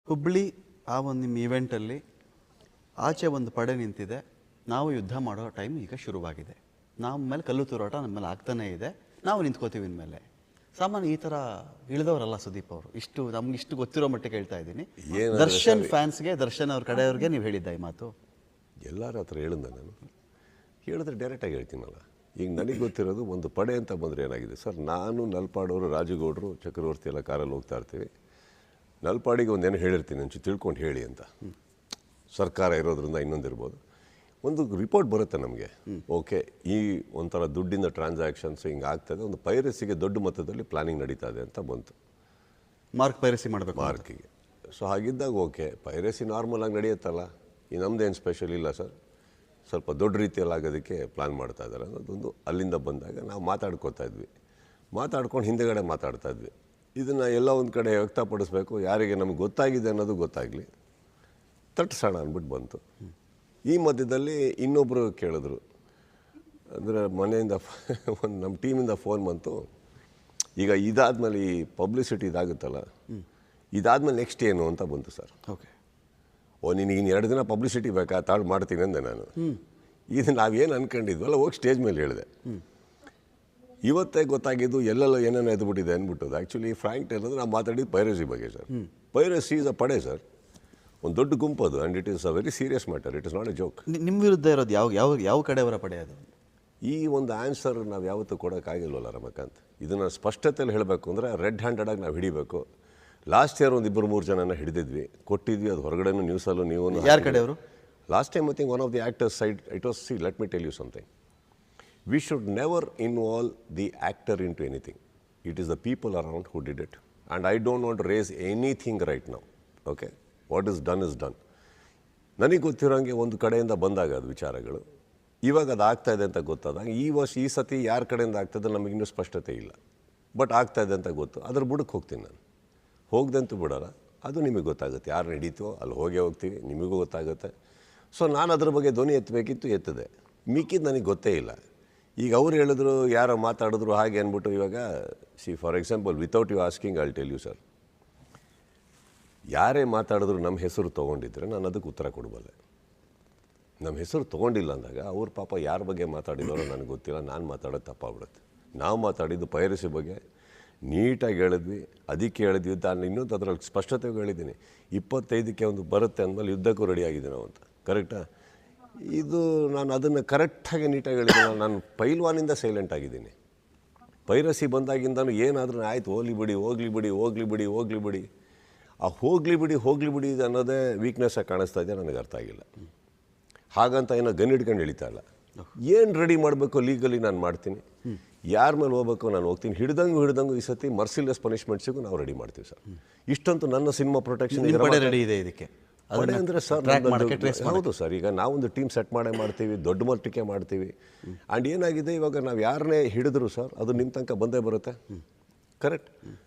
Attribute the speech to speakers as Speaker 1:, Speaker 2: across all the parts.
Speaker 1: ಹುಬ್ಳಿ ಆ ಒಂದು ನಿಮ್ಮ ಇವೆಂಟಲ್ಲಿ ಆಚೆ ಒಂದು ಪಡೆ ನಿಂತಿದೆ, ನಾವು ಯುದ್ಧ ಮಾಡೋ ಟೈಮ್ ಈಗ ಶುರುವಾಗಿದೆ, ನಮ್ಮ ಮೇಲೆ ಕಲ್ಲು ತೂರಾಟ ನಮ್ಮ ಮೇಲೆ ಆಗ್ತಾನೇ ಇದೆ, ನಾವು ನಿಂತ್ಕೋತೀವಿ ಇನ್ಮೇಲೆ. ಸಾಮಾನ್ಯ ಈ ಥರ ಇಳಿದವರಲ್ಲ ಸುದೀಪ್ ಅವರು. ನಮ್ಗೆ ಇಷ್ಟು ಗೊತ್ತಿರೋ ಮಟ್ಟಿಗೆ ಹೇಳ್ತಾ ಇದ್ದೀನಿ. ದರ್ಶನ್ ಫ್ಯಾನ್ಸ್ಗೆ, ದರ್ಶನ್ ಅವ್ರ ಕಡೆಯವ್ರಿಗೆ ನೀವು ಹೇಳಿದ್ದ ಈ ಮಾತು
Speaker 2: ಎಲ್ಲರ ಹತ್ರ ಹೇಳಿದ್ದೆ ನಾನು. ಹೇಳಿದ್ರೆ ಡೈರೆಕ್ಟಾಗಿ ಹೇಳ್ತೀನಲ್ಲ. ಈಗ ನನಗೆ ಗೊತ್ತಿರೋದು ಒಂದು ಪಡೆ ಅಂತ ಬಂದರೆ ಏನಾಗಿದೆ ಸರ್, ನಾನು ನಲ್ಪಾಡವರು, ರಾಜುಗೌಡರು, ಚಕ್ರವರ್ತಿ ಎಲ್ಲ ಕಾರಲ್ಲಿ ಹೋಗ್ತಾ ಇರ್ತೀವಿ. ನಲ್ಪಾಡಿಗೆ ಒಂದೇನು ಹೇಳಿರ್ತೀನಿ ಒಂಚೂರು ತಿಳ್ಕೊಂಡು ಹೇಳಿ ಅಂತ. ಸರ್ಕಾರ ಇರೋದ್ರಿಂದ ಇನ್ನೊಂದಿರ್ಬೋದು, ಒಂದು ರಿಪೋರ್ಟ್ ಬರುತ್ತೆ ನಮಗೆ. ಓಕೆ, ಈ ಒಂಥರ ದುಡ್ಡಿಂದ ಟ್ರಾನ್ಸಾಕ್ಷನ್ಸ್ ಹಿಂಗೆ ಆಗ್ತಾಯಿದೆ, ಒಂದು ಪೈರಸಿಗೆ ದೊಡ್ಡ ಮೊತ್ತದಲ್ಲಿ ಪ್ಲಾನಿಂಗ್ ನಡೀತಾ ಇದೆ ಅಂತ ಬಂತು.
Speaker 1: ಪೈರಸಿ ಮಾಡಬೇಕು
Speaker 2: ಮಾರ್ಕಿಗೆ. ಸೊ ಹಾಗಿದ್ದಾಗ ಓಕೆ, ಪೈರಸಿ ನಾರ್ಮಲ್ ಆಗಿ ನಡೆಯುತ್ತಲ್ಲ, ಈ ನಮ್ಮದೇನು ಸ್ಪೆಷಲ್ ಇಲ್ಲ ಸರ್, ಸ್ವಲ್ಪ ದೊಡ್ಡ ರೀತಿಯಲ್ಲಿ ಆಗೋದಕ್ಕೆ ಪ್ಲ್ಯಾನ್ ಮಾಡ್ತಾ ಇದ್ದಾರೆ ಅನ್ನೋದೊಂದು ಅಲ್ಲಿಂದ ಬಂದಾಗ ನಾವು ಮಾತಾಡ್ಕೋತಾ ಇದ್ವಿ. ಮಾತಾಡ್ಕೊಂಡು ಹಿಂದೆಗಡೆ ಮಾತಾಡ್ತಾ ಇದ್ವಿ. ಇದನ್ನು ಎಲ್ಲ ಒಂದು ಕಡೆ ವ್ಯಕ್ತಪಡಿಸ್ಬೇಕು, ಯಾರಿಗೆ ನಮ್ಗೆ ಗೊತ್ತಾಗಿದೆ ಅನ್ನೋದು ಗೊತ್ತಾಗಲಿ, ತಟ್ಟಿಸೋಣ ಅಂದ್ಬಿಟ್ಟು ಬಂತು. ಈ ಮಧ್ಯದಲ್ಲಿ ಇನ್ನೊಬ್ಬರು ಕೇಳಿದ್ರು, ಅಂದರೆ ಮನೆಯಿಂದ ಒಂದು ನಮ್ಮ ಟೀಮಿಂದ ಫೋನ್ ಬಂತು, ಈಗ ಇದಾದ್ಮೇಲೆ ಈ ಪಬ್ಲಿಸಿಟಿ ಇದಾಗುತ್ತಲ್ಲ, ಇದಾದ್ಮೇಲೆ ನೆಕ್ಸ್ಟ್ ಏನು ಅಂತ ಬಂತು ಸರ್.
Speaker 1: ಓಕೆ,
Speaker 2: ನಿನಗೆ ಇನ್ನು 2 ದಿನ ಪಬ್ಲಿಸಿಟಿ ಬೇಕಾ, ತಾಳು ಮಾಡ್ತೀನಿ ಅಂದೆ ನಾನು. ಇದು ನಾವೇನು ಅಂದ್ಕೊಂಡಿದ್ವಲ್ಲ ಹೋಗಿ ಸ್ಟೇಜ್ ಮೇಲೆ ಹೇಳಿದೆ. ಇವತ್ತೇ ಗೊತ್ತಾಗಿದ್ದು ಎಲ್ಲೆಲ್ಲ ಏನೇನೋ ಎದ್ಬಿಟ್ಟಿದೆ ಅಂದ್ಬಿಟ್ಟದು. ಆ್ಯಕ್ಚುಲಿ ಫ್ರ್ಯಾಂಕ್ ಹೇಳಿದ್ರೆ ನಾವು ಮಾತಾಡಿದ್ದು ಪೈರಸಿ ಬಗ್ಗೆ ಸರ್. ಪೈರಸಿ ಈಸ್ ಅ ಪಡೆ ಸರ್, ಒಂದು ದೊಡ್ಡ ಗುಂಪು ಅದು, and it is a very serious matter, it is not A joke.
Speaker 1: ನಿಮ್ಮ ವಿರುದ್ಧ ಇರೋದು ಯಾವ ಕಡೆಯವರ ಪಡೆ ಅದು?
Speaker 2: ಈ ಒಂದು ಆನ್ಸರ್ ನಾವು ಯಾವತ್ತೂ ಕೊಡೋಕ್ಕಾಗಿಲ್ವಲ್ಲ ರಮಕಾಂತ್. ಇದನ್ನು ಸ್ಪಷ್ಟತೆಯಲ್ಲಿ ಹೇಳಬೇಕು ಅಂದರೆ ರೆಡ್ ಹ್ಯಾಂಡೆಡಾಗಿ ನಾವು ಹಿಡಿಬೇಕು. ಲಾಸ್ಟ್ ಇಯರ್ ಒಂದು 2-3 ಜನನ ಹಿಡಿದಿದ್ವಿ, ಕೊಟ್ಟಿದ್ವಿ, ಅದು ಹೊರಗಡೆನೂ ನ್ಯೂಸಲ್ಲೂ ನೀವು.
Speaker 1: ಯಾರ ಕಡೆಯವರು?
Speaker 2: Last time I think one of the actors side it was, see let me tell you something, we should never involve the actor into anything. It is the people around who did it, and I don't want to raise anything right now. Okay, what is done is done. ನನಗೆ ಗೊತ್ತಿರೋಂಗೆ ಒಂದು ಕಡೆಯಿಂದ ಬಂದಾಗ ಅದು ವಿಚಾರಗಳು, ಇವಾಗ ಅದು ಆಗ್ತಾಯಿದೆ ಅಂತ ಗೊತ್ತಾದಾಗ, ಈ ಸತಿ ಯಾರ ಕಡೆಯಿಂದ ಆಗ್ತದೆ ನಮಗಿನ್ನೂ ಸ್ಪಷ್ಟತೆ ಇಲ್ಲ, ಬಟ್ ಆಗ್ತಾಯಿದೆ ಅಂತ ಗೊತ್ತು. ಅದ್ರ ಬುಡಕ್ಕೆ ಹೋಗ್ತೀನಿ ನಾನು, ಹೋಗ್ದಂತೂ ಬಿಡೋಲ್ಲ. ಅದು ನಿಮಗೆ ಗೊತ್ತಾಗುತ್ತೆ, ಯಾರು ನಡೀತೀವೋ ಅಲ್ಲಿ ಹೋಗ್ತೀವಿ, ನಿಮಗೂ ಗೊತ್ತಾಗುತ್ತೆ. ಸೊ ನಾನು ಅದ್ರ ಬಗ್ಗೆ ಧ್ವನಿ ಎತ್ತಬೇಕಿತ್ತು, ಎತ್ತದೆ. ಮಿಕ್ಕಿದ್ದು ನನಗೆ ಗೊತ್ತೇ ಇಲ್ಲ. ಈಗ ಅವ್ರು ಹೇಳಿದ್ರು, ಯಾರೋ ಮಾತಾಡಿದ್ರು ಹಾಗೆ ಅಂದ್ಬಿಟ್ಟು, ಇವಾಗ see for example without you asking I will tell you sir, ಯಾರೇ ಮಾತಾಡಿದ್ರು ನಮ್ಮ ಹೆಸರು ತೊಗೊಂಡಿದ್ರೆ ನಾನು ಅದಕ್ಕೆ ಉತ್ತರ ಕೊಡಬಲ್ಲೆ. ನಮ್ಮ ಹೆಸರು ತೊಗೊಂಡಿಲ್ಲ ಅಂದಾಗ ಅವ್ರ ಪಾಪ ಯಾರ ಬಗ್ಗೆ ಮಾತಾಡಿದಾರೋ ನನಗೆ ಗೊತ್ತಿಲ್ಲ, ನಾನು ಮಾತಾಡೋದು ತಪ್ಪಾಗ್ಬಿಡುತ್ತೆ. ನಾವು ಮಾತಾಡಿದ್ದು ಪೈರಸಿ ಬಗ್ಗೆ ನೀಟಾಗಿ ಹೇಳಿದ್ವಿ, ಅದಕ್ಕೆ ಹೇಳಿದ್ವಿ. ನಾನು ಇನ್ನೊಂದು ಅದರಲ್ಲಿ ಸ್ಪಷ್ಟತೆಗೆ ಹೇಳಿದ್ದೀನಿ, 25ಕ್ಕೆ ಒಂದು ಬರುತ್ತೆ ಅಂದಮೇಲೆ ಯುದ್ಧಕ್ಕೂ ರೆಡಿ ಆಗಿದ್ದೀನಿ ನಾವು ಅಂತ. ಕರೆಕ್ಟಾ? ಇದು ನಾನು ಅದನ್ನು ಕರೆಕ್ಟಾಗಿ ನೀಟಾಗಿ ಹೇಳಿದ್ದೀನಿ. ನಾನು ಪೈಲ್ವಾನಿಂದ ಸೈಲೆಂಟ್ ಆಗಿದ್ದೀನಿ. ಪೈರಸಿ ಬಂದಾಗಿಂದನೂ ಏನಾದರೂ ಆಯ್ತು, ಹೋಗ್ಲಿ ಬಿಡಿ ಆ ಹೋಗಲಿ ಬಿಡಿ ಅನ್ನೋದೇ ವೀಕ್ನೆಸ್ಸಾಗಿ ಕಾಣಿಸ್ತಾ ಇದೆ. ನನಗೆ ಅರ್ಥ ಆಗಿಲ್ಲ. ಹಾಗಂತ ಏನೋ ಗನ್ ಹಿಡ್ಕೊಂಡು ಹಿಡಿತಾ ಇಲ್ಲ. ಏನು ರೆಡಿ ಮಾಡಬೇಕು ಲೀಗಲಿ ನಾನು ಮಾಡ್ತೀನಿ, ಯಾರ ಮೇಲೆ ಹೋಗ್ಬೇಕು ನಾನು ಹೋಗ್ತೀನಿ. ಹಿಡ್ದಂಗೂ ಈ ಸತಿ ಮರ್ಸಿಲೆಸ್ ಪನಿಷ್ಮೆಂಟ್ಸಿಗೂ ನಾವು ರೆಡಿ ಮಾಡ್ತೀವಿ ಸರ್. ಇಷ್ಟಂತೂ ನನ್ನ ಸಿನಿಮಾ ಪ್ರೊಟೆಕ್ಷನ್
Speaker 1: ರೆಡಿ ಇದೆ ಇದಕ್ಕೆ.
Speaker 2: ಪಡೆ ಅಂದರೆ ಸರ್ ಹೌದು ಸರ್, ಈಗ ನಾವೊಂದು ಟೀಮ್ ಸೆಟ್ ಮಾಡ್ತೀವಿ, ದೊಡ್ಡ ಮಟ್ಟಕ್ಕೆ ಮಾಡ್ತೀವಿ. ಆ್ಯಂಡ್ ಏನಾಗಿದೆ, ಇವಾಗ ನಾವು ಯಾರನ್ನೇ ಹಿಡಿದ್ರು ಸರ್ ಅದು ನಿಮ್ಮ ತನಕ ಬಂದೇ ಬರುತ್ತೆ. ಕರೆಕ್ಟ್?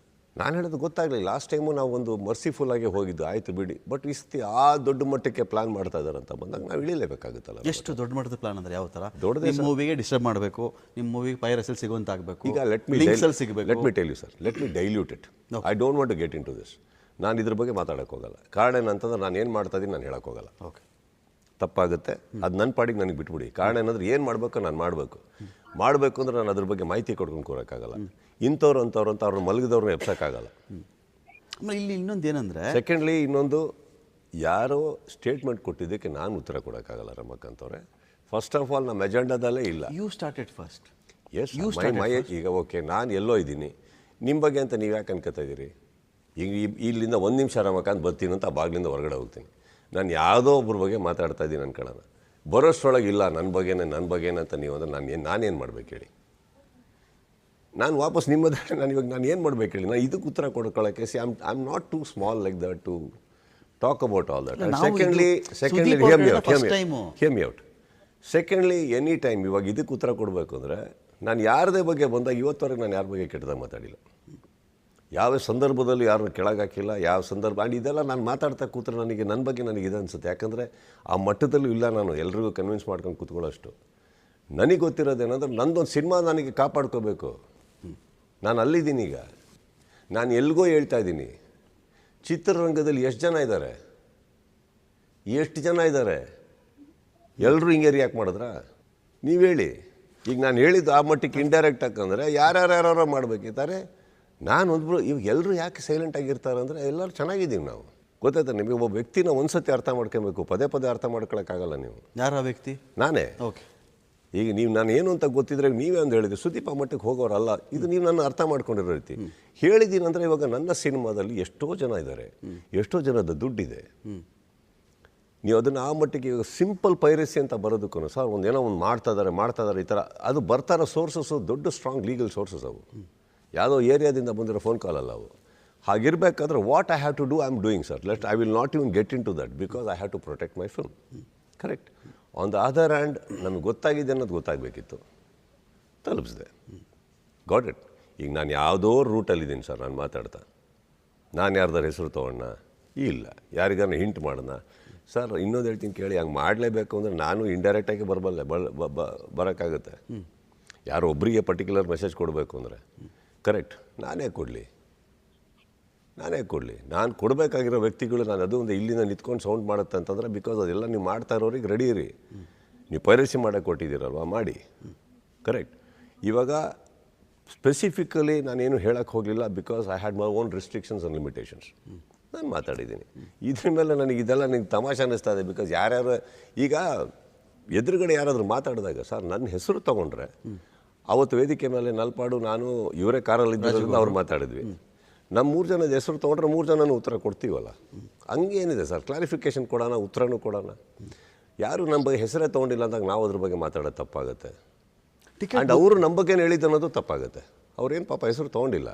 Speaker 2: ನಾನು ಹೇಳೋದು ಗೊತ್ತಾಗಲಿಲ್ಲ. ಲಾಸ್ಟ್ ಟೈಮು ನಾವು ಒಂದು ಮರ್ಸಿಫುಲ್ಲಾಗಿ ಹೋಗಿದ್ದು, ಆಯಿತು ಬಿಡಿ. ಬಟ್ ಈ ಸತಿ ಆ ದೊಡ್ಡ ಮಟ್ಟಕ್ಕೆ ಪ್ಲಾನ್ ಮಾಡ್ತಾ ಇದ್ದಾರೆ ಅಂತ ಬಂದಾಗ ನಾವು ಇಳಿಲೇಬೇಕಾಗುತ್ತಲ್ಲ.
Speaker 1: ಎಷ್ಟು ದೊಡ್ಡ ಮಟ್ಟದ ಪ್ಲಾನ್ ಅಂದರೆ ಯಾವ ಥರ? ದೊಡ್ಡದೇ ಮೂವಿಗೆ ಡಿಸ್ಟರ್ಬ್ ಮಾಡಬೇಕು, ನಿಮ್ಮ ಮೂವಿಗೆ ಪೈರಸಿಲ್ ಸಿಗುವಂತ ಆಗಬೇಕು.
Speaker 2: ಈಗ let me tell you sir, let me dilute it. I don't want to get into this. ನಾನು ಇದ್ರ ಬಗ್ಗೆ ಮಾತಾಡೋಕ್ಕೆ ಹೋಗಲ್ಲ. ಕಾರಣ ಏನಂತಂದ್ರೆ ನಾನು ಏನು ಮಾಡ್ತಾ ಇದ್ದೀನಿ ನಾನು ಹೇಳೋಕ್ಕೆ ಹೋಗಲ್ಲ.
Speaker 1: ಓಕೆ,
Speaker 2: ತಪ್ಪಾಗುತ್ತೆ. ಅದು ನನ್ನ ಪಾಡಿಗೆ ನನಗೆ ಬಿಟ್ಬಿಡಿ. ಕಾರಣ ಏನಂದ್ರೆ ಏನು ಮಾಡಬೇಕು ನಾನು ಮಾಡಬೇಕು ಅಂದರೆ ನಾನು ಅದ್ರ ಬಗ್ಗೆ ಮಾಹಿತಿ ಕೊಡ್ಕೊಂಡು ಕೂರೋಕ್ಕಾಗಲ್ಲ. ಇಂಥವ್ರು ಅಂತ ಅವ್ರನ್ನ ಮಲಗಿದವ್ರನ್ನ ಎಬ್ಸೋಕ್ಕಾಗಲ್ಲ.
Speaker 1: ಇಲ್ಲಿ ಇನ್ನೊಂದು ಏನಂದರೆ,
Speaker 2: ಸೆಕೆಂಡ್ಲಿ ಇನ್ನೊಂದು, ಯಾರೋ ಸ್ಟೇಟ್ಮೆಂಟ್ ಕೊಟ್ಟಿದ್ದಕ್ಕೆ ನಾನು ಉತ್ತರ ಕೊಡೋಕ್ಕಾಗಲ್ಲ ರಮಕಾಂತ್ ಅವರೇ. ಫಸ್ಟ್ ಆಫ್ ಆಲ್ ನಮ್ಮ ಎಜೆಂಡಾದಲ್ಲೇ ಇಲ್ಲ.
Speaker 1: You started first.
Speaker 2: ಎಸ್, ಈಗ ಓಕೆ, ನಾನು ಎಲ್ಲೋ ಇದ್ದೀನಿ, ನಿಮ್ಮ ಬಗ್ಗೆ ಅಂತ ನೀವು ಯಾಕೆ ಅನ್ಕೋತಾ ಇದ್ದೀರಿ? ಈಗ ಇಲ್ಲಿಂದ 1 ನಿಮಿಷ ರಮಕಾಂತ್ ಬರ್ತೀನಿ ಅಂತ ಆ ಬಾಗಿಲಿಂದ ಹೊರಗಡೆ ಹೋಗ್ತೀನಿ. ನಾನು ಯಾವುದೋ ಒಬ್ಬರ ಬಗ್ಗೆ ಮಾತಾಡ್ತಾ ಇದ್ದೀನಿ ಅನ್ಕೊಳ್ಳೋಣ, ಬರೋಷ್ಟರೊಳಗೆ ಇಲ್ಲ ನನ್ನ ಬಗ್ಗೆನೇ ಅಂತ ನೀವು ಅಂದರೆ ನಾನೇನು ಮಾಡ್ಬೇಕು ಹೇಳಿ? ನಾನು ವಾಪಸ್ ನಿಮ್ಮದೇ ನಾನು ಏನು ಮಾಡ್ಬೇಕು ಹೇಳಿ? ನಾನು ಇದಕ್ಕೆ ಉತ್ತರ ಕೊಡ್ಕೊಳ್ಳೋಕ್ಕೆ I am not to small like that to talk about all that. Secondly ಹೇಮ್ ಔಟ್. ಸೆಕೆಂಡ್ಲಿ ಎನಿ ಟೈಮ್ ಇವಾಗ ಇದಕ್ಕೆ ಉತ್ತರ ಕೊಡಬೇಕು ಅಂದರೆ, ನಾನು ಯಾರದೇ ಬಗ್ಗೆ ಬಂದಾಗ ಇವತ್ತವರೆಗೆ ನಾನು ಯಾರ ಬಗ್ಗೆ ಕೆಟ್ಟದಾಗ ಮಾತಾಡಿಲ್ಲ. ಯಾವ ಸಂದರ್ಭದಲ್ಲೂ ಯಾರನ್ನ ಕೆಳಗಾಕಿಲ್ಲ, ಯಾವ ಸಂದರ್ಭ. ಆ್ಯಂಡ್ ಇದೆಲ್ಲ ನಾನು ಮಾತಾಡ್ತಾ ಕೂತ್ರೆ ನನ್ನ ಬಗ್ಗೆ ನನಗೆ ಇದು ಅನಿಸುತ್ತೆ. ಯಾಕಂದರೆ ಆ ಮಟ್ಟದಲ್ಲೂ ಇಲ್ಲ ನಾನು ಎಲ್ರಿಗೂ ಕನ್ವಿನ್ಸ್ ಮಾಡ್ಕೊಂಡು ಕೂತ್ಕೊಳ್ಳೋಷ್ಟು. ನನಗೆ ಗೊತ್ತಿರೋದೇನೆಂದ್ರೆ, ನಂದೊಂದು ಸಿನಿಮಾ ನನಗೆ ಕಾಪಾಡ್ಕೋಬೇಕು. ನಾನು ಅಲ್ಲಿದ್ದೀನಿ. ಈಗ ನಾನು ಎಲ್ಗೋ ಹೇಳ್ತಾ ಇದ್ದೀನಿ, ಚಿತ್ರರಂಗದಲ್ಲಿ ಎಷ್ಟು ಜನ ಇದ್ದಾರೆ, ಎಲ್ಲರೂ ಹಿಂಗೆ ರಿಯಾಕ್ಟ್ ಮಾಡಿದ್ರಾ? ನೀವು ಹೇಳಿ. ಈಗ ನಾನು ಹೇಳಿದ್ದು ಆ ಮಟ್ಟಿಗೆ ಇಂಡೈರೆಕ್ಟ್ ಹಾಕಂದರೆ ಯಾರ್ಯಾರು ಮಾಡಬೇಕಿದ್ದಾರೆ. ನಾನು ಒಂದು ಇವಾಗ ಎಲ್ಲರೂ ಯಾಕೆ ಸೈಲೆಂಟ್ ಆಗಿರ್ತಾರೆ ಅಂದರೆ ಎಲ್ಲರೂ ಚೆನ್ನಾಗಿದ್ದೀವಿ ನಾವು. ಗೊತ್ತಾಯ್ತಾ ನಿಮಗೆ? ಒಬ್ಬ ವ್ಯಕ್ತಿನ ಒಂದ್ಸತಿ ಅರ್ಥ ಮಾಡ್ಕೊಬೇಕು, ಪದೇ ಪದೇ ಅರ್ಥ ಮಾಡ್ಕೊಳಕ್ಕಾಗಲ್ಲ. ನೀವು
Speaker 1: ಯಾರ ವ್ಯಕ್ತಿ?
Speaker 2: ನಾನೇ.
Speaker 1: ಓಕೆ.
Speaker 2: ಈಗ ನೀವು ನಾನು ಏನು ಅಂತ ಗೊತ್ತಿದ್ರೆ ನೀವೇ ಒಂದು ಹೇಳಿದ್ರಿ, ಸುದೀಪ್ ಆ ಮಟ್ಟಿಗೆ ಹೋಗೋರಲ್ಲ. ಇದು ನೀವು ನನ್ನ ಅರ್ಥ ಮಾಡ್ಕೊಂಡಿರೋ ರೀತಿ ಹೇಳಿದ್ದೀನಿ. ಅಂದರೆ ಇವಾಗ ನನ್ನ ಸಿನಿಮಾದಲ್ಲಿ ಎಷ್ಟೋ ಜನ ಇದ್ದಾರೆ, ಎಷ್ಟೋ ಜನದ ದುಡ್ಡಿದೆ. ನೀವು ಅದನ್ನು ಆ ಮಟ್ಟಿಗೆ ಇವಾಗ ಸಿಂಪಲ್ ಪೈರಸಿ ಅಂತ ಬರೋದಕ್ಕೂ ಸರ್ ಒಂದೇನೋ ಒಂದು ಮಾಡ್ತಾ ಇದ್ದಾರೆ ಈ ಥರ ಅದು ಬರ್ತಾರೋ ಸೋರ್ಸಸ್ಸು ದೊಡ್ಡ ಸ್ಟ್ರಾಂಗ್ ಲೀಗಲ್ ಸೋರ್ಸಸ್ ಅವು. ಯಾವುದೋ ಏರಿಯಾದಿಂದ ಬಂದಿರೋ ಫೋನ್ ಕಾಲ್ ಅಲ್ಲ ಅವು. ಹಾಗಿರಬೇಕಾದ್ರೆ what I have to do I am doing sir. I will not even get into that because I have to protect my film. Correct. On the other hand ನಮಗೆ ಗೊತ್ತಾಗಿದೆ ಅನ್ನೋದು ಗೊತ್ತಾಗಬೇಕಿತ್ತು, ತಲುಪಿಸಿದೆ. Got it. ಈಗ ನಾನು ಯಾವುದೋ ರೂಟಲ್ಲಿದ್ದೀನಿ sir, ನಾನು ಮಾತಾಡ್ತಾ ನಾನು ಯಾರ್ದಾರ ಹೆಸರು ತೊಗೊಂಡ ಇಲ್ಲ, ಯಾರಿಗಾರ ಹಿಂಟ್ ಮಾಡೋಣ ಸರ್. ಇನ್ನೊಂದು ಹೇಳ್ತೀನಿ ಕೇಳಿ, ಹಂಗೆ ಮಾಡಲೇಬೇಕು ಅಂದರೆ ನಾನು ಇಂಡೈರೆಕ್ಟಾಗಿ ಬರೋಕ್ಕಾಗುತ್ತೆ. ಯಾರೋ ಒಬ್ಬರಿಗೆ ಪರ್ಟಿಕ್ಯುಲರ್ ಮೆಸೇಜ್ ಕೊಡಬೇಕು ಅಂದರೆ ಕರೆಕ್ಟ್ ನಾನೇ ಕೊಡಲಿ. ನಾನು ಕೊಡಬೇಕಾಗಿರೋ ವ್ಯಕ್ತಿಗಳು ನಾನು ಅದು ಒಂದು ಇಲ್ಲಿಂದ ನಿಂತ್ಕೊಂಡು ಸೌಂಡ್ ಮಾಡುತ್ತೆ ಅಂತಂದರೆ ಬಿಕಾಸ್ ಅದೆಲ್ಲ ನೀವು ಮಾಡ್ತಾ ಇರೋರಿಗೆ ರೆಡಿ ಇರಿ. ನೀವು ಪೈರಸಿ ಮಾಡೋಕ್ಕೆ ಕೊಟ್ಟಿದ್ದೀರಲ್ವ, ಮಾಡಿ. ಕರೆಕ್ಟ್. ಇವಾಗ ಸ್ಪೆಸಿಫಿಕಲಿ ನಾನೇನು ಹೇಳೋಕ್ಕೆ ಹೋಗಲಿಲ್ಲ because I had my own restrictions and limitations. ನಾನು ಮಾತಾಡಿದ್ದೀನಿ. ಇದ್ರ ಮೇಲೆ ನನಗೆ ಇದೆಲ್ಲ ನಿಂಗೆ ತಮಾಷೆ ಅನ್ನಿಸ್ತಾ ಇದೆ. ಬಿಕಾಸ್ ಯಾರ್ಯಾರು ಈಗ ಎದುರುಗಡೆ ಯಾರಾದರೂ ಮಾತಾಡಿದಾಗ ಸರ್ ನನ್ನ ಹೆಸರು ತೊಗೊಂಡ್ರೆ ಅವತ್ತು ವೇದಿಕೆ ಮೇಲೆ ನಲ್ಪಾಡು ನಾನು ಇವರೇ ಕಾರಲ್ಲಿದ್ದರಿಂದ ಅವ್ರು ಮಾತಾಡಿದ್ವಿ. ನಮ್ಮ 3 ಜನದ ಹೆಸರು ತೊಗೊಂಡ್ರೆ 3 ಜನನೂ ಉತ್ತರ ಕೊಡ್ತೀವಲ್ಲ. ಹಂಗೇನಿದೆ ಸರ್, ಕ್ಲಾರಿಫಿಕೇಷನ್ ಕೊಡೋಣ, ಉತ್ತರನೂ ಕೊಡೋಣ. ಯಾರು ನಮ್ಮ ಬಗ್ಗೆ ಹೆಸರೇ ತೊಗೊಂಡಿಲ್ಲ ಅಂದಾಗ ನಾವು ಅದ್ರ ಬಗ್ಗೆ ಮಾತಾಡೋದು ತಪ್ಪಾಗುತ್ತೆ. ಆ್ಯಂಡ್ ಅವರು ನಮ್ಮ ಬಗ್ಗೆ ಹೇಳಿದ್ದು ಅನ್ನೋದು ತಪ್ಪಾಗುತ್ತೆ. ಅವ್ರೇನು ಪಾಪ ಹೆಸರು ತೊಗೊಂಡಿಲ್ಲ.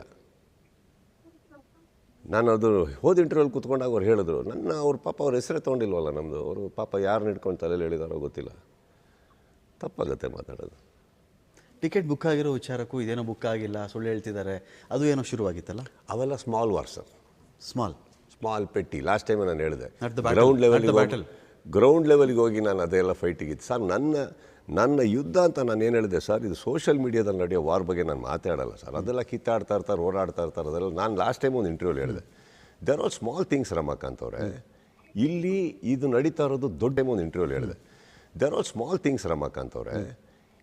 Speaker 2: ನಾನು ಅದು ಹೋದ ಇಂಟರ್ವ್ಯೂಲ್ಲಿ ಕೂತ್ಕೊಂಡಾಗ ಅವ್ರು ಹೇಳಿದ್ರು ಅವ್ರ ಪಾಪ ಅವ್ರ ಹೆಸರೇ ತೊಗೊಂಡಿಲ್ವಲ್ಲ ನಮ್ಮದು. ಅವರು ಪಾಪ ಯಾರನ್ನ ಹಿಡ್ಕೊಂಡು ತಲೆಯಲ್ಲಿ ಹೇಳಿದಾರೋ ಗೊತ್ತಿಲ್ಲ. ತಪ್ಪಾಗುತ್ತೆ ಮಾತಾಡೋದು.
Speaker 1: ಟಿಕೆಟ್ ಬುಕ್ ಆಗಿರೋ ವಿಚಾರಕ್ಕೂ ಇದೇನೋ ಬುಕ್ ಆಗಿಲ್ಲ, ಸುಳ್ಳು ಹೇಳ್ತಿದ್ದಾರೆ, ಅದು ಏನೋ ಶುರುವಾಗಿತ್ತಲ್ಲ.
Speaker 2: ಅವೆಲ್ಲ ಸ್ಮಾಲ್ ವಾರ್ ಸರ್, ಸ್ಮಾಲ್ ಪೆಟ್ಟಿ. ಲಾಸ್ಟ್ ಟೈಮ್ ನಾನು ಹೇಳಿದೆ ಗ್ರೌಂಡ್ ಲೆವೆಲ್ಗೆ ಹೋಗಿ ನಾನು ಅದೆಲ್ಲ ಫೈಟಿಗಿತ್ತು ಸರ್. ನನ್ನ ಯುದ್ಧ ಅಂತ ನಾನು ಏನು ಹೇಳಿದೆ ಸರ್, ಇದು ಸೋಷಿಯಲ್ ಮೀಡಿಯಾದಲ್ಲಿ ನಡೆಯೋ ವಾರ್ ಬಗ್ಗೆ ನಾನು ಮಾತಾಡಲ್ಲ ಸರ್. ಅದೆಲ್ಲ ಕಿತ್ತಾಡ್ತಾ ಇರ್ತಾರೆ, ಓಡಾಡ್ತಾ ಇರ್ತಾರೆ. ಅದೆಲ್ಲ ನಾನು ಲಾಸ್ಟ್ ಟೈಮ್ ಒಂದು ಇಂಟರ್ವ್ಯೂಲಿ ಹೇಳಿದೆ, there are small things Ramakant ಅವರೇ. ಇಲ್ಲಿ ಇದು ನಡೀತಾ ಇರೋದು ದೊಡ್ಡ ಟೈಮ್ ಒಂದು ಇಂಟರ್ವ್ಯೂಲಿ ಹೇಳಿದೆ, there are small things Ramakant ಅವರೇ.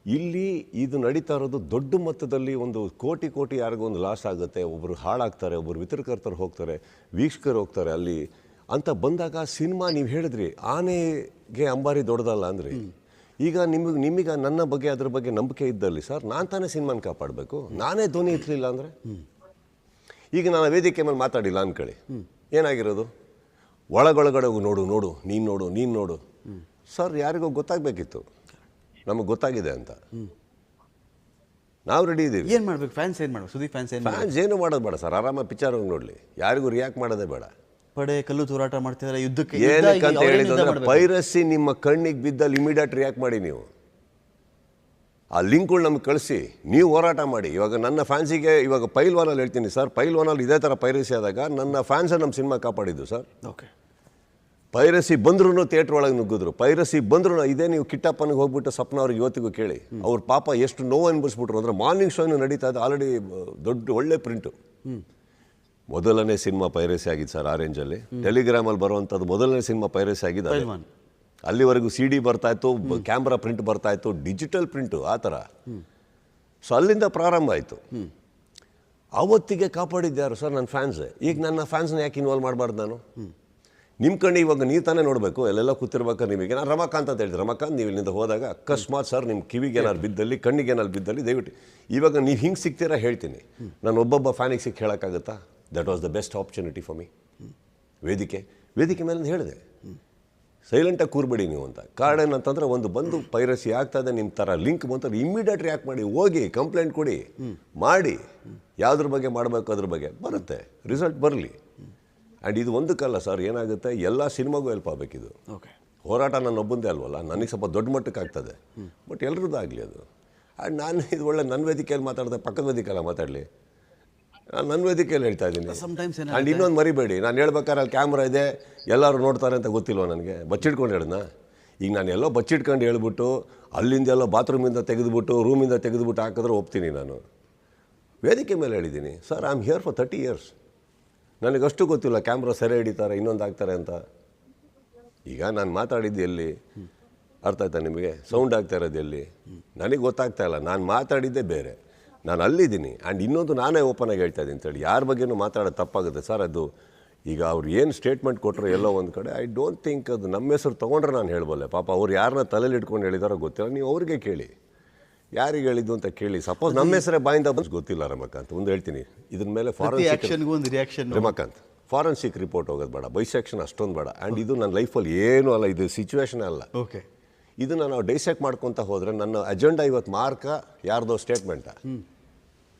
Speaker 2: ಇಲ್ಲಿ ಇದು ನಡೀತಾ ಇರೋದು ದೊಡ್ಡ ಮೊತ್ತದಲ್ಲಿ ಒಂದು ಕೋಟಿ ಯಾರಿಗೂ ಒಂದು ಲಾಸ್ ಆಗುತ್ತೆ. ಒಬ್ಬರು ಹಾಳಾಗ್ತಾರೆ, ಒಬ್ಬರು ವಿತರಕರ್ತರು ಹೋಗ್ತಾರೆ, ವೀಕ್ಷಕರು ಹೋಗ್ತಾರೆ ಅಲ್ಲಿ ಅಂತ ಬಂದಾಗ ಸಿನಿಮಾ ನೀವು ಹೇಳಿದ್ರಿ ಆನೆಗೆ ಅಂಬಾರಿ ದೊಡ್ಡದಲ್ಲ ಅಂದ್ರಿ. ಈಗ ನಿಮಗೆ ನನ್ನ ಬಗ್ಗೆ ಅದ್ರ ಬಗ್ಗೆ ನಂಬಿಕೆ ಇದ್ದಲ್ಲಿ ಸರ್ ನಾನು ತಾನೇ ಸಿನಿಮಾನ ಕಾಪಾಡಬೇಕು. ನಾನೇ ಧ್ವನಿ ಇರಲಿಲ್ಲ ಅಂದರೆ ಈಗ ನಾನು ವೇದಿಕೆ ಮೇಲೆ ಮಾತಾಡಿಲ್ಲ ಅಂದ್ಕೊಳ್ಳಿ, ಏನಾಗಿರೋದು? ಒಳಗೊಳಗಡೆ ನೋಡು ನೀನು ನೋಡು ಸರ್. ಯಾರಿಗೋ ಗೊತ್ತಾಗಬೇಕಿತ್ತು, ನಮಗೆ ಗೊತ್ತಾಗಿದೆ ಅಂತ. ನಾವು ರೆಡಿ ಇದ್ದೀವಿ.
Speaker 1: ಏನು ಮಾಡಬೇಕು? ಫ್ಯಾನ್ಸ್ ಏನು ಮಾಡಬೇಕು? ಸುದೀಪ್ ಫ್ಯಾನ್ಸ್
Speaker 2: ಏನು ಮಾಡೋದು ಬೇಡ ಸರ್, ಆರಾಮಾಗಿ ಪಿಕ್ಚರ್ ಹೋಗಿ ನೋಡಲಿ. ಯಾರಿಗೂ ರಿಯಾಕ್ಟ್ ಮಾಡೋದೇ ಬೇಡ.
Speaker 1: ಪಡೆ ಕಲ್ಲು ತೂರಾಟ ಮಾಡ್ತಿದ್ದಾರೆ ಯುದ್ಧಕ್ಕೆ.
Speaker 2: ಏನಕ್ಕಂತ ಹೇಳಿದ್ರೆ ಪೈರಸಿ ನಿಮ್ಮ ಕಣ್ಣಿಗೆ ಬಿದ್ದಲ್ಲಿ ಇಮಿಡಿಯೇಟ್ ರಿಯಾಕ್ಟ್ ಮಾಡಿ. ನೀವು ಆ ಲಿಂಕ್ಗಳು ನಮ್ಗೆ ಕಳಿಸಿ, ನೀವು ಹೋರಾಟ ಮಾಡಿ. ಇವಾಗ ನನ್ನ ಫ್ಯಾನ್ಸಿಗೆ ಇವಾಗ ಪೈಲ್ವಾನಲ್ಲಿ ಹೇಳ್ತೀನಿ ಸರ್, ಪೈಲ್ವಾನಲ್ಲಿ ಇದೇ ಥರ ಪೈರಸಿ ಆದಾಗ ನನ್ನ ಫ್ಯಾನ್ಸೇ ನಮ್ಮ ಸಿನಿಮಾ ಕಾಪಾಡಿದ್ದು ಸರ್.
Speaker 1: ಓಕೆ.
Speaker 2: ಪೈರಸಿ ಬಂದ್ರೂ ಥಿಯೇಟ್ರ್ ಒಳಗೆ ನುಗ್ಗಿದ್ರು. ಪೈರಸಿ ಬಂದ್ರು ಇದೇ ನೀವು ಕಿಟ್ಟಪ್ಪನಿಗೆ ಹೋಗ್ಬಿಟ್ಟು ಸಪ್ನ ಅವ್ರಿಗೆ ಇವತ್ತಿಗೂ ಕೇಳಿ, ಅವ್ರ ಪಾಪ ಎಷ್ಟು ನೋವು ಅನ್ಬಿಸ್ಬಿಟ್ರು ಅಂದರೆ ಮಾರ್ನಿಂಗ್ ಶೋನು ನಡೀತಾ ಇದೆ, ಆಲ್ರೆಡಿ ದೊಡ್ಡ ಒಳ್ಳೆ ಪ್ರಿಂಟು. ಮೊದಲನೇ ಸಿನಿಮಾ ಪೈರಸಿ ಆಗಿದ್ದು ಸರ್ ಆ ರೇಂಜಲ್ಲಿ. ಟೆಲಿಗ್ರಾಮಲ್ಲಿ ಬರುವಂಥದ್ದು ಮೊದಲನೇ ಸಿನಿಮಾ ಪೈರಸಿ ಆಗಿದ್ದು. ಅಲ್ಲಿವರೆಗೂ CD ಬರ್ತಾಯಿತ್ತು, ಕ್ಯಾಮ್ರಾ ಪ್ರಿಂಟ್ ಬರ್ತಾಯಿತ್ತು, ಡಿಜಿಟಲ್ ಪ್ರಿಂಟು ಆ ಥರ. ಸೊ ಅಲ್ಲಿಂದ ಪ್ರಾರಂಭ ಆಯಿತು. ಅವತ್ತಿಗೆ ಕಾಪಾಡಿದ್ಯಾರು ಸರ್? ನನ್ನ ಫ್ಯಾನ್ಸೇ. ಈಗ ನನ್ನ ಫ್ಯಾನ್ಸ್ನ ಯಾಕೆ ಇನ್ವಾಲ್ವ್ ಮಾಡಬಾರ್ದು ನಾನು? ನಿಮ್ಮ ಕಣ್ಣು ಇವಾಗ ನೀವು ತಾನೇ ನೋಡಬೇಕು. ಎಲ್ಲೆಲ್ಲ ಕೂತಿರ್ಬೇಕಾದ್ರೆ ನಿಮಗೆ ನಾನು ರಮಾಕಾಂತ್ ಅಂತ ಹೇಳ್ತೀನಿ. ರಮಾಕಾಂತ್ ನೀವು ಇಲ್ಲಿಂದ ಹೋದಾಗ ಅಕಸ್ಮಾತ್ ಸರ್ ನಿಮ್ಮ ಕಿವಿಗೆ ಏನಾರು ಬಿದ್ದಲ್ಲಿ, ಕಣ್ಣಿಗೆ ಏನಾರು ಬಿದ್ದಲ್ಲಿ ದಯವಿಟ್ಟು ಇವಾಗ ನೀವು ಹಿಂಗೆ ಸಿಗ್ತೀರಾ ಹೇಳ್ತೀನಿ. ನಾನು ಒಬ್ಬೊಬ್ಬ ಫ್ಯಾನಿಗೆ ಸಿಕ್ಕಿ ಹೇಳೋಕ್ಕಾಗುತ್ತಾ? That was the best opportunity for me. ವೇದಿಕೆ ಮೇಲೆ ಹೇಳಿದೆ, ಸೈಲೆಂಟಾಗಿ ಕೂರ್ಬೇಡಿ ನೀವು ಅಂತ. ಕಾರಣ ಏನಂತಂದರೆ ಒಂದು ಬಂದು ಪೈರಸಿ ಆಗ್ತಾಯಿದೆ ನಿಮ್ಮ ಥರ ಲಿಂಕ್ ಬಂತಾರೆ, ಇಮ್ಮಿಡಿಯೇಟ್ ರಿಯಾಕ್ಟ್ ಮಾಡಿ, ಹೋಗಿ ಕಂಪ್ಲೇಂಟ್ ಕೊಡಿ, ಮಾಡಿ. ಯಾವುದ್ರ ಬಗ್ಗೆ ಮಾಡಬೇಕು ಅದ್ರ ಬಗ್ಗೆ ಬರುತ್ತೆ, ರಿಸಲ್ಟ್ ಬರಲಿ. ಆ್ಯಂಡ್ ಇದು ಒಂದಕ್ಕಲ್ಲ ಸರ್, ಏನಾಗುತ್ತೆ ಎಲ್ಲ ಸಿನಿಮಾಗೂ ಹೆಲ್ಪ್ ಆಗಬೇಕಿದು.
Speaker 1: ಓಕೆ.
Speaker 2: ಹೋರಾಟ ನಾನು ಒಬ್ಬಂದೇ ಅಲ್ವಲ್ಲ, ನನಗೆ ಸ್ವಲ್ಪ ದೊಡ್ಡ ಮಟ್ಟಕ್ಕೆ ಆಗ್ತದೆ, ಬಟ್ ಎಲ್ರದ್ದು ಆಗಲಿ ಅದು. ಆ್ಯಂಡ್ ನಾನು ಇದು ಒಳ್ಳೆ ನನ್ನ ವೇದಿಕೆಯಲ್ಲಿ ಮಾತಾಡಿದೆ, ಪಕ್ಕದ ವೇದಿಕೆಲ್ಲ ಮಾತಾಡಲಿ. ನಾನು ನನ್ನ ವೇದಿಕೆಯಲ್ಲಿ ಹೇಳ್ತಾ ಇದ್ದೀನಿ. ಆ್ಯಂಡ್ ಇನ್ನೊಂದು ಮರಿಬೇಡಿ, ನಾನು ಹೇಳ್ಬೇಕಾದ್ರೆ ಅಲ್ಲಿ ಕ್ಯಾಮ್ರಾ ಇದೆ, ಎಲ್ಲರೂ ನೋಡ್ತಾರೆ ಅಂತ ಗೊತ್ತಿಲ್ವ ನನಗೆ? ಬಚ್ಚಿಟ್ಕೊಂಡು ಹೇಳಿದ್ನ? ಈಗ ನಾನು ಎಲ್ಲೋ ಬಚ್ಚಿಟ್ಕೊಂಡು ಹೇಳ್ಬಿಟ್ಟು ಅಲ್ಲಿಂದ ಎಲ್ಲೋ ಬಾತ್ರೂಮಿಂದ ತೆಗೆದುಬಿಟ್ಟು ರೂಮಿಂದ ತೆಗೆದುಬಿಟ್ಟು ಹಾಕಿದ್ರೆ ಒಪ್ತೀನಿ. ನಾನು ವೇದಿಕೆ ಮೇಲೆ ಹೇಳಿದ್ದೀನಿ sir, I am here for 30 years. ನನಗಷ್ಟು ಗೊತ್ತಿಲ್ಲ ಕ್ಯಾಮ್ರಾ ಸೆರೆ ಹಿಡಿತಾರೆ ಇನ್ನೊಂದು ಆಗ್ತಾರೆ ಅಂತ. ಈಗ ನಾನು ಮಾತಾಡಿದ್ದು ಎಲ್ಲಿ ಅರ್ಥ ಆಯ್ತಾ ನಿಮಗೆ? ಸೌಂಡ್ ಆಗ್ತಾ ಇರೋದು ಎಲ್ಲಿ ನನಗೆ ಗೊತ್ತಾಗ್ತಾ ಇಲ್ಲ. ನಾನು ಮಾತಾಡಿದ್ದೇ ಬೇರೆ, ನಾನು ಅಲ್ಲಿದ್ದೀನಿ. ಆ್ಯಂಡ್ ಇನ್ನೊಂದು ನಾನೇ ಓಪನ್ ಆಗಿ ಹೇಳ್ತಾ ಇದ್ದೀನಿ ಅಂತೇಳಿ ಯಾರ ಬಗ್ಗೆನೂ ಮಾತಾಡೋದು ತಪ್ಪಾಗುತ್ತೆ ಸರ್. ಅದು ಈಗ ಅವ್ರು ಏನು ಸ್ಟೇಟ್ಮೆಂಟ್ ಕೊಟ್ಟರು ಎಲ್ಲೋ ಒಂದು ಕಡೆ, ಐ ಡೋಂಟ್ ಥಿಂಕ್ ಅದು ನಮ್ಮ ಹೆಸರು ತೊಗೊಂಡ್ರೆ ನಾನು ಹೇಳ್ಬಲ್ಲೆ. ಪಾಪ ಅವ್ರು ಯಾರನ್ನ ತಲೆಯಲ್ಲಿ ಇಟ್ಕೊಂಡು ಹೇಳಿದಾರೋ ಗೊತ್ತಿಲ್ಲ, ನೀವು ಅವ್ರಿಗೆ ಕೇಳಿ ಯಾರಿಗೆ ಹೇಳಿದ್ದು ಅಂತ ಕೇಳಿ. ಸಪೋಸ್ ನಮ್ಮ ಹೆಸರೇ ಬಾಯಿಂದ ಬಂದು ಗೊತ್ತಿಲ್ಲ ರಮಕಾಂತ್, ಒಂದು ಹೇಳ್ತೀನಿ ಇದ್ರ ಮೇಲೆ ರಮಕಾಂತ್ ಫಾರೆನ್ಸಿಕ್ ರಿಪೋರ್ಟ್ ಹೋಗೋದು ಬೇಡ, ಬೈಸೆಕ್ಷನ್ ಅಷ್ಟೊಂದು ಬೇಡ. ಆ್ಯಂಡ್ ಇದು ನನ್ನ ಲೈಫಲ್ಲಿ ಏನೂ ಅಲ್ಲ, ಇದು ಸಿಚುವೇಶನ್ ಅಲ್ಲ.
Speaker 1: ಓಕೆ,
Speaker 2: ಇದನ್ನು ನಾವು ಡೈಸೆಕ್ಟ್ ಮಾಡ್ಕೊತ ಹೋದರೆ ನನ್ನ ಅಜೆಂಡಾ ಇವತ್ತು ಮಾರ್ಕ ಯಾರ್ದೋ ಸ್ಟೇಟ್ಮೆಂಟ.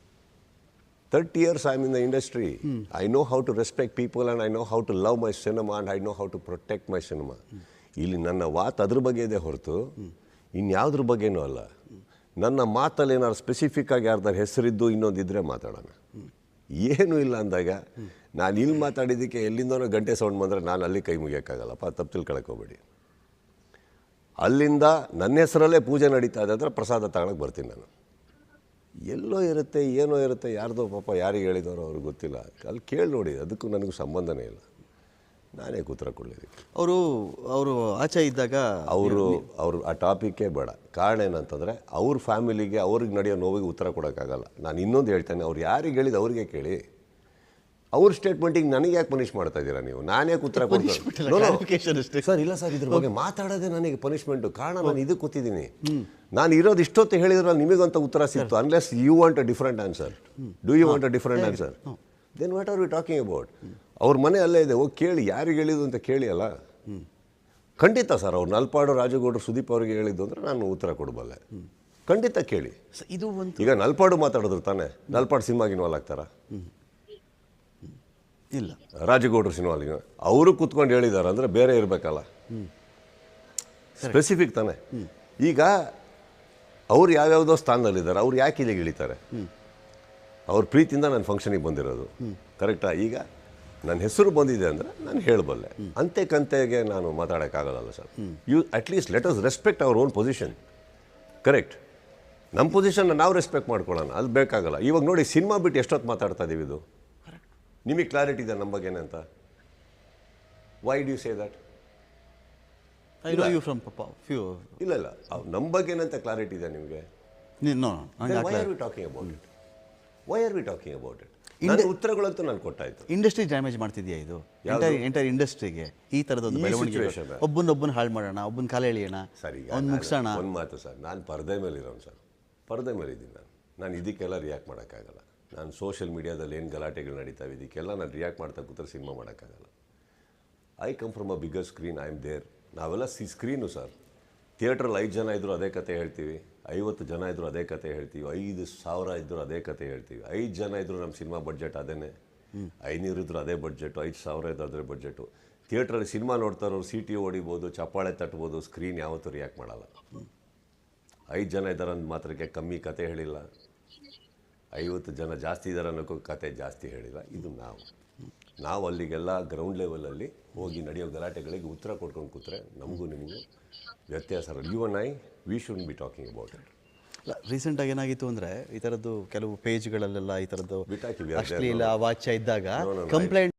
Speaker 2: 30 years I'm in the industry. I know how to respect people and I know how to love my cinema and I know how to protect my cinema. ಇಲ್ಲಿ ನನ್ನ ಮಾತು ಅದ್ರ ಬಗ್ಗೆ ಇದೆ ಹೊರತು ಇನ್ಯಾವುದ್ರ ಬಗ್ಗೆನೂ ಅಲ್ಲ. ನನ್ನ ಮಾತಲ್ಲಿ ಏನಾದ್ರು ಸ್ಪೆಸಿಫಿಕ್ ಆಗಿ ಯಾರ್ದಾರು ಹೆಸರಿದ್ದು ಇನ್ನೊಂದಿದ್ರೆ ಮಾತಾಡೋಣ. ಏನೂ ಇಲ್ಲ ಅಂದಾಗ ನಾನು ಇಲ್ಲಿ ಮಾತಾಡಿದ್ದಕ್ಕೆ ಎಲ್ಲಿಂದನೋ ಗಂಟೆ ಸೌಂಡ್ ಬಂದರೆ ನಾನು ಅಲ್ಲಿ ಕೈ ಮುಗಿಯೋಕ್ಕಾಗಲ್ಲಪ್ಪ, ತಪ್ಪು ತಿಳ್ಕೊಳಕ್ಕೆ ಹೋಗ್ಬೇಡಿ. ಅಲ್ಲಿಂದ ನನ್ನ ಹೆಸರಲ್ಲೇ ಪೂಜೆ ನಡೀತಾ ಇದೆ ಅಂದರೆ ಪ್ರಸಾದ ತಗೊಳಕ್ಕೆ ಬರ್ತೀನಿ ನಾನು. ಎಲ್ಲೋ ಇರುತ್ತೆ, ಏನೋ ಇರುತ್ತೆ, ಯಾರ್ದೋ ಪಾಪ ಯಾರಿಗೆ ಹೇಳಿದಾರೋ ಅವ್ರಿಗೆ ಗೊತ್ತಿಲ್ಲ. ಅಲ್ಲಿ ಕೇಳಿ ನೋಡಿ, ಅದಕ್ಕೂ ನನಗೂ ಸಂಬಂಧನೇ ಇಲ್ಲ. ನಾನೇ ಉತ್ತರ ಕೊಡಲಿದ್ದೀವಿ.
Speaker 1: ಅವರು ಆಚೆ ಇದ್ದಾಗ
Speaker 2: ಅವರು ಆ ಟಾಪಿಕ್ಕೇ ಬೇಡ. ಕಾರಣ ಏನಂತಂದರೆ ಅವ್ರ ಫ್ಯಾಮಿಲಿಗೆ ಅವ್ರಿಗೆ ನಡೆಯೋ ನೋವಿಗೆ ಉತ್ತರ ಕೊಡೋಕ್ಕಾಗಲ್ಲ. ನಾನು ಇನ್ನೊಂದು ಹೇಳ್ತೇನೆ, ಅವ್ರು ಯಾರಿಗೆ ಹೇಳಿದ ಅವ್ರಿಗೆ ಕೇಳಿ. ಅವ್ರ ಸ್ಟೇಟ್ಮೆಂಟಿಗೆ ನನಗೆ ಯಾಕೆ ಪನಿಷ್ ಮಾಡ್ತಾ ಇದ್ದೀರಾ ನೀವು? ನಾನೇ ಉತ್ತರ ಕೊಡ್ತೀನಿ ಸರ್. ಇಲ್ಲ ಸರ್, ಇದ್ರ ಬಗ್ಗೆ ಮಾತಾಡೋದೇ ನನಗೆ ಪನಿಷ್ಮೆಂಟು. ಕಾರಣ ನಾನು ಇದಕ್ಕೆ ಕೂತಿದ್ದೀನಿ. ನಾನು ಇರೋದು ಇಷ್ಟೊತ್ತು ಹೇಳಿದ್ರೆ ನಿಮಗಂತ ಉತ್ತರ ಸಿಕ್ತು. Unless you want a different answer. Do you want a different answer? Then what are we talking about? ಅವ್ರ ಮನೆ ಅಲ್ಲೇ ಇದೆ, ಹೋಗಿ ಕೇಳಿ ಯಾರಿಗೆ ಹೇಳಿದ್ದು ಅಂತ ಕೇಳಿ ಅಲ್ಲ. ಖಂಡಿತ ಸರ್, ಅವ್ರು ನಲ್ಪಾಡು ರಾಜಗೌಡರು ಸುದೀಪ್ ಅವ್ರಿಗೆ ಹೇಳಿದ್ದು ಅಂದರೆ ನಾನು ಉತ್ತರ ಕೊಡಬಲ್ಲೆ. ಖಂಡಿತ ಕೇಳಿ.
Speaker 1: ಇದು ಒಂದು
Speaker 2: ಈಗ ನಲ್ಪಾಡು ಮಾತಾಡಿದ್ರು ತಾನೆ, ನಲ್ಪಾಡು ಸಿನಿಮಾಗೆ ಇನ್ವಾಲ್ವ್ ಆಗ್ತಾರ?
Speaker 1: ಇಲ್ಲ.
Speaker 2: ರಾಜಗೌಡರು ಸಿನಿಮಾಲಿಗೆ ಅವರು ಕೂತ್ಕೊಂಡು ಹೇಳಿದ್ದಾರೆ ಅಂದರೆ ಬೇರೆ ಇರಬೇಕಲ್ಲ, ಸ್ಪೆಸಿಫಿಕ್ ತಾನೆ. ಈಗ ಅವ್ರು ಯಾವ್ಯಾವುದೋ ಸ್ಥಾನದಲ್ಲಿದ್ದಾರೆ, ಅವ್ರು ಯಾಕೆ ಇಲ್ಲಿಗೆ ಇಳಿತಾರೆ? ಅವ್ರ ಪ್ರೀತಿಯಿಂದ ನಾನು ಫಂಕ್ಷನಿಗೆ ಬಂದಿರೋದು, ಕರೆಕ್ಟಾ? ಈಗ ನನ್ನ ಹೆಸರು ಬಂದಿದೆ ಅಂದರೆ ನಾನು ಹೇಳಬಲ್ಲೆ. ಅಂತೆ ಕಂತೆಗೆ ನಾನು ಮಾತಾಡೋಕ್ಕಾಗಲ್ಲ sir. You at least let us respect our own position. Correct, ನಮ್ಮ ಪೊಸಿಷನ್ನ ನಾವು ರೆಸ್ಪೆಕ್ಟ್ ಮಾಡ್ಕೊಳ್ಳೋಣ, ಅದು ಬೇಕಾಗಲ್ಲ. ಇವಾಗ ನೋಡಿ, ಸಿನಿಮಾ ಬಿಟ್ಟು ಎಷ್ಟೊತ್ತು ಮಾತಾಡ್ತಾ ಇದ್ದೀವಿ, ಇದು ನಿಮಗೆ ಕ್ಲಾರಿಟಿ ಇದೆ ನಮ್ಮ ಬಗ್ಗೆನೇ ಅಂತ? Why do you say that?
Speaker 1: ಇಲ್ಲ ಇಲ್ಲ,
Speaker 2: ನಮ್ಮ ಬಗ್ಗೆನಂತ ಕ್ಲಾರಿಟಿ ಇದೆ ನಿಮಗೆ? Why are we talking about it? Why are we talking about it? ನನ್ನ ಉತ್ತರಗಳಂತೂ ನಾನು ಕೊಟ್ಟಾಯ್ತು.
Speaker 1: ಇಂಡಸ್ಟ್ರಿ ಡ್ಯಾಮೇಜ್ ಮಾಡ್ತಿದ್ಯಾ ಇದು? ಎಂಟೈರ್ ಇಂಡಸ್ಟ್ರಿಗೆ ಈ ಥರದೊಂದು ಬೆಳವಣಿಗೆ, ಒಬ್ಬನ ಹಾಳು ಮಾಡೋಣ, ಒಬ್ಬನ ಕಾಲ ಎಳಿಯೋಣ,
Speaker 2: ಸರಿ
Speaker 1: ಅವ್ನು ಮುಗಿಸೋಣ.
Speaker 2: ಒಂದು ಮಾತು ಸರ್, ನಾನು ಪರದೆ ಮೇಲೆ ಇರೋನು ಸರ್, ಪರದೆ ಮೇಲೆ ಇದ್ದೀನಿ ನಾನು ಇದಕ್ಕೆಲ್ಲ ರಿಯಾಕ್ಟ್ ಮಾಡೋಕ್ಕಾಗಲ್ಲ. ನಾನು ಸೋಷಿಯಲ್ ಮೀಡಿಯಾದಲ್ಲಿ ಏನು ಗಲಾಟೆಗಳು ನಡೀತಾವೆ ಇದಕ್ಕೆಲ್ಲ ನಾನು ರಿಯಾಕ್ಟ್ ಮಾಡ್ತಾ ಕೂತ್ರೆ ಸಿನಿಮಾ ಮಾಡೋಕ್ಕಾಗಲ್ಲ. I come from a bigger screen, I am there. ನಾವೆಲ್ಲ ಸ್ಕ್ರೀನು ಸರ್. ಥಿಯೇಟ್ರಲ್ಲಿ 5 ಜನ ಇದ್ದರೂ ಅದೇ ಕತೆ ಹೇಳ್ತೀವಿ, 50 ಜನ ಇದ್ದರೂ ಅದೇ ಕತೆ ಹೇಳ್ತೀವಿ, 5,000 ಇದ್ದರೂ ಅದೇ ಕತೆ ಹೇಳ್ತೀವಿ. 5 ಜನ ಇದ್ದರೂ ನಮ್ಮ ಸಿನಿಮಾ ಬಡ್ಜೆಟ್ ಅದೇ, 500 ಇದ್ದರೂ ಅದೇ ಬಡ್ಜೆಟು, 5,000 ಇದ್ದರೂ ಅದೇ ಬಡ್ಜೆಟು. ಥಿಯೇಟ್ರಲ್ಲಿ ಸಿನಿಮಾ ನೋಡ್ತಾರೋರು CT ಹೊಡಿಬೋದು, ಚಪ್ಪಾಳೆ ತಟ್ಬೋದು, ಸ್ಕ್ರೀನ್ ಯಾವತ್ತೂ ರಿಯಾಕ್ಟ್ ಮಾಡಲ್ಲ. 5 ಜನ ಇದ್ದಾರೆ ಅಂದ ಮಾತ್ರಕ್ಕೆ ಕಮ್ಮಿ ಕತೆ ಹೇಳಿಲ್ಲ, 50 ಜನ ಜಾಸ್ತಿ ಇದ್ದಾರೆ ಅನ್ನೋಕ್ಕೂ ಕತೆ ಜಾಸ್ತಿ ಹೇಳಿಲ್ಲ. ಇದು ನಾವು ಅಲ್ಲಿಗೆಲ್ಲ ಗ್ರೌಂಡ್ ಲೆವೆಲಲ್ಲಿ ಹೋಗಿ ನಡೆಯೋ ಗಲಾಟೆಗಳಿಗೆ ಉತ್ತರ ಕೊಡ್ಕೊಂಡು ಕೂತ್ರೆ ನಮಗೂ ನಿಮಗೂ ವ್ಯತ್ಯಾಸ. You and I, we should be talking about it.
Speaker 1: ರೀಸೆಂಟಾಗಿ ಏನಾಗಿತ್ತು ಅಂದರೆ, ಈ ಥರದ್ದು ಕೆಲವು ಪೇಜ್ಗಳಲ್ಲೆಲ್ಲ ಈ ಥರದ್ದು
Speaker 2: ಬಿಟ್ಟಾಕಿ
Speaker 1: ಅಶ್ಲೀಲ ವಾಚ್ಯ ಇದ್ದಾಗ ಕಂಪ್ಲೇಂಟ್